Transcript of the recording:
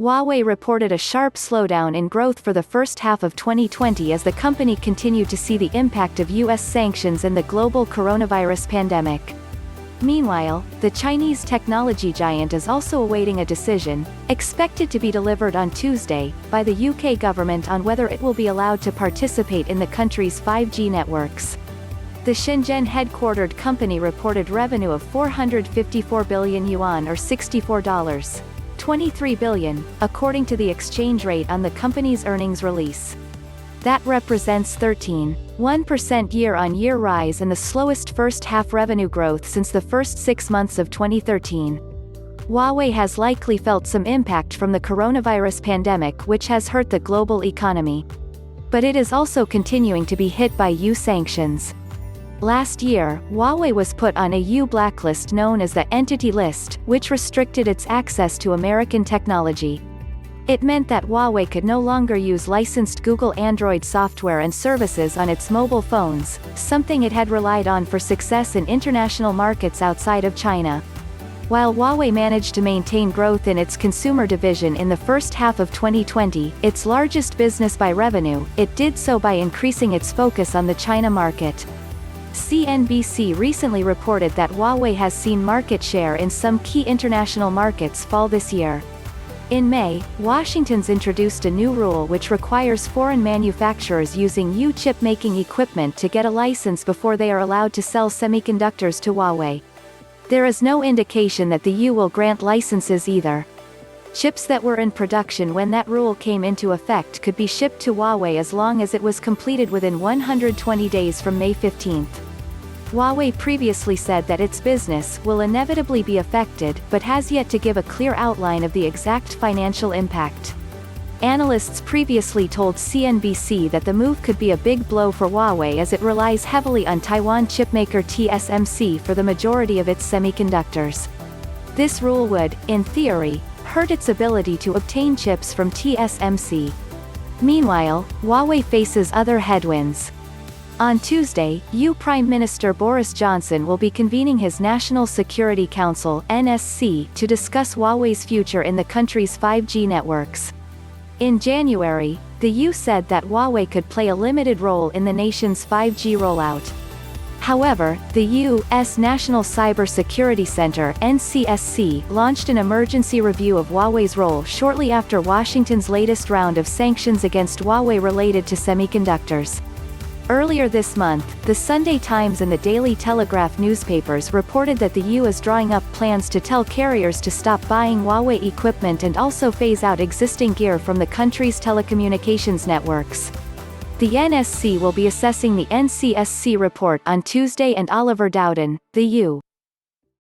Huawei reported a sharp slowdown in growth for the first half of 2020 as the company continued to see the impact of U.S. sanctions and the global coronavirus pandemic. Meanwhile, the Chinese technology giant is also awaiting a decision, expected to be delivered on Tuesday, by the UK government on whether it will be allowed to participate in the country's 5G networks. The Shenzhen-headquartered company reported revenue of 454 billion yuan or $64.23 billion, according to the exchange rate on the company's earnings release. That represents 13.1% year-on-year rise and the slowest first-half revenue growth since the first 6 months of 2013. Huawei has likely felt some impact from the coronavirus pandemic, which has hurt the global economy. But it is also continuing to be hit by EU sanctions. Last year, Huawei was put on a EU blacklist known as the Entity List, which restricted its access to American technology. It meant that Huawei could no longer use licensed Google Android software and services on its mobile phones, something it had relied on for success in international markets outside of China. While Huawei managed to maintain growth in its consumer division in the first half of 2020, its largest business by revenue, it did so by increasing its focus on the China market. CNBC recently reported that Huawei has seen market share in some key international markets fall this year. In May, Washington's introduced a new rule which requires foreign manufacturers using EU chip-making equipment to get a license before they are allowed to sell semiconductors to Huawei. There is no indication that the EU will grant licenses either. Chips that were in production when that rule came into effect could be shipped to Huawei as long as it was completed within 120 days from May 15. Huawei previously said that its business will inevitably be affected, but has yet to give a clear outline of the exact financial impact. Analysts previously told CNBC that the move could be a big blow for Huawei as it relies heavily on Taiwan chipmaker TSMC for the majority of its semiconductors. This rule would, in theory, hurt its ability to obtain chips from TSMC. Meanwhile, Huawei faces other headwinds. On Tuesday, EU Prime Minister Boris Johnson will be convening his National Security Council (NSC) to discuss Huawei's future in the country's 5G networks. In January, the EU said that Huawei could play a limited role in the nation's 5G rollout. However, the U.S. National Cyber Security Center (NCSC) launched an emergency review of Huawei's role shortly after Washington's latest round of sanctions against Huawei related to semiconductors. Earlier this month, the Sunday Times and the Daily Telegraph newspapers reported that the EU is drawing up plans to tell carriers to stop buying Huawei equipment and also phase out existing gear from the country's telecommunications networks. The NSC will be assessing the NCSC report on Tuesday, and Oliver Dowden, the U.